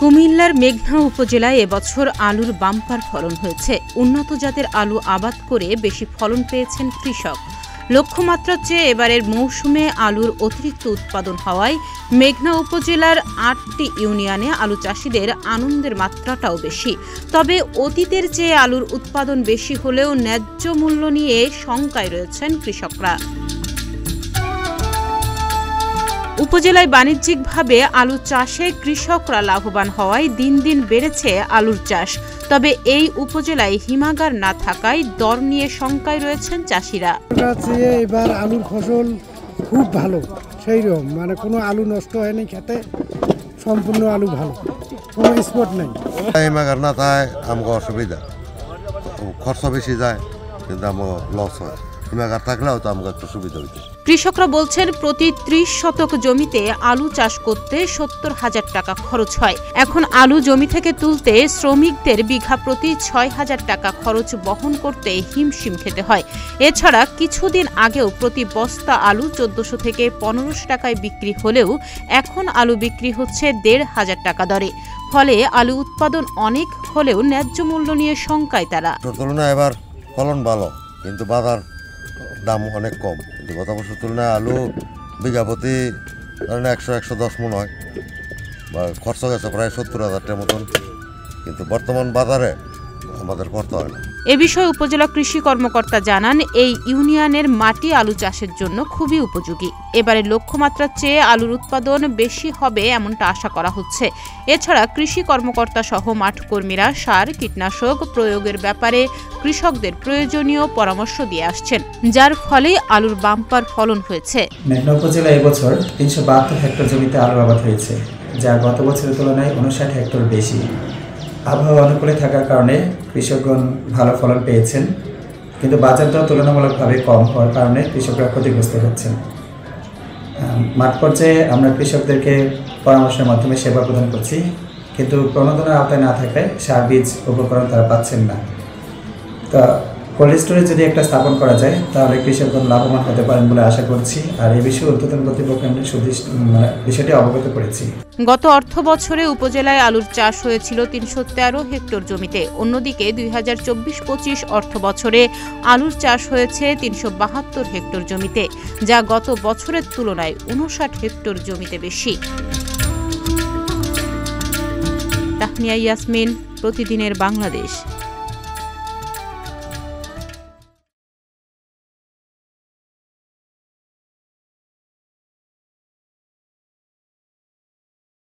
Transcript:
কুমিল্লার মেঘনা উপজেলায় এবছর আলুর বাম্পার ফলন হয়েছে। উন্নত জাতের আলু আবাদ করে বেশি ফলন পেয়েছেন কৃষক। লক্ষ্যমাত্রার চেয়ে এবারের মৌসুমে আলুর অতিরিক্ত উৎপাদন হওয়ায় মেঘনা উপজেলার ৮টি ইউনিয়নে আলু চাষিদের আনন্দের মাত্রাটাও বেশি। তবে অতীতের চেয়ে আলুর উৎপাদন বেশি হলেও ন্যায্য মূল্য নিয়ে শঙ্কায় রয়েছেন কৃষকরা। উপজেলায় বাণিজ্যিকভাবে আলু চাষে কৃষকরা লাভবান হওয়ায় দিন দিন বেড়েছে আলুর চাষ। তবে এই উপজেলায় হিমাগার না থাকায় দর নিয়ে শঙ্কায় রয়েছেন চাষিরা। এবার আলুর ফসল খুব ভালো, সেই রকম কোনো আলু নষ্ট হয়নি, খেতে সম্পূর্ণ আলু ভালো, কোনো স্পট নেই। হিমাগার না থাকে আমাকে অসুবিধা, খরচ বেশি যায় কিন্তু আমার লস হয়। হিমাগার থাকলেও তো আমাকে একটু সুবিধা হইতো। কৃষকরা বলছেন প্রতি ৩০ শতক জমিতে আলু চাষ করতে ৭০,০০০ টাকা খরচ হয়। এখন আলু জমি থেকে তুলতে শ্রমিকদের বিঘা প্রতি ৬,০০০ টাকা খরচ বহন করতে হিমশিম খেতে হয়। এছাড়া কিছুদিন আগেও প্রতি বস্তা আলু ১৪০০ থেকে ১৫০০ টাকায় বিক্রি হলেও এখন আলু বিক্রি হচ্ছে ১৫০০ টাকা দরে। ফলে আলু উৎপাদন অনেক হলেও ন্যায্য মূল্য নিয়ে শঙ্কায় তারা। তুলনায় এবার ফলন ভালো, কিন্তু বাজার দাম অনেক কম। কিন্তু গত বছর তুলনায় আলু বিঘা প্রতি ১০০-১১০ মন হয়, বা খরচ গেছে প্রায় ৭০,০০০ টাকার মতন, কিন্তু বর্তমান বাজারে আমাদের করতে হয় না। এ বিষয়ে উপজেলা কৃষি কর্মকর্তা জানান, এই ইউনিয়নের মাটি আলু চাষের জন্য খুবই উপযোগী। এবারে লক্ষ্যমাত্রার চেয়ে আলুর উৎপাদন বেশি হবে এমনটা আশা করা হচ্ছে। এছাড়া কৃষি কর্মকর্তা সহ মাঠ কর্মীরা সার কীটনাশক প্রয়োগের ব্যাপারে কৃষকদের প্রয়োজনীয় পরামর্শ দিয়ে আসছেন, যার ফলে আলুর বাম্পার ফলন হয়েছে। মেঘনা উপজেলা এবছর ৩৭২ হেক্টর জমিতে আলু আবাদ হয়েছে, যা গত বছরের তুলনায় ৫৯ হেক্টর বেশি। আবহাওয়া অনুকূলে থাকার কারণে কৃষকগণ ভালো ফলন পেয়েছেন, কিন্তু বাজার দর তুলনামূলকভাবে কম হওয়ার কারণে কৃষকরা ক্ষতিগ্রস্ত হচ্ছেন। মাঠ পর্যায়ে আমরা কৃষকদেরকে পরামর্শের মাধ্যমে সেবা প্রদান করছি, কিন্তু প্রণোদনার আওতায় না থাকায় সার বীজ উপকরণ তারা পাচ্ছেন না। তা কোল্ড স্টোরেজ যদি একটা স্থাপন করা যায় তাহলে কৃষকগণ লাভবান হতে পারেন বলে আশা করছি। আর এই বিষয়ে ঊর্ধ্বতন কর্তৃপক্ষের বিষয়টি অবগত করেছি। গত অর্থ বছরে উপজেলায় আলুর চাষ হয়েছিল ৩১৩ হেক্টর জমিতে। অন্যদিকে ২০২৪-২৫ অর্থ বছরে আলুর চাষ হয়েছে ৩৭২ হেক্টর জমিতে, যা গত বছরের তুলনায় ৫৯ হেক্টর জমিতে বেশি। তাহনিয়া ইয়াসমিন, প্রতিদিনের বাংলাদেশ।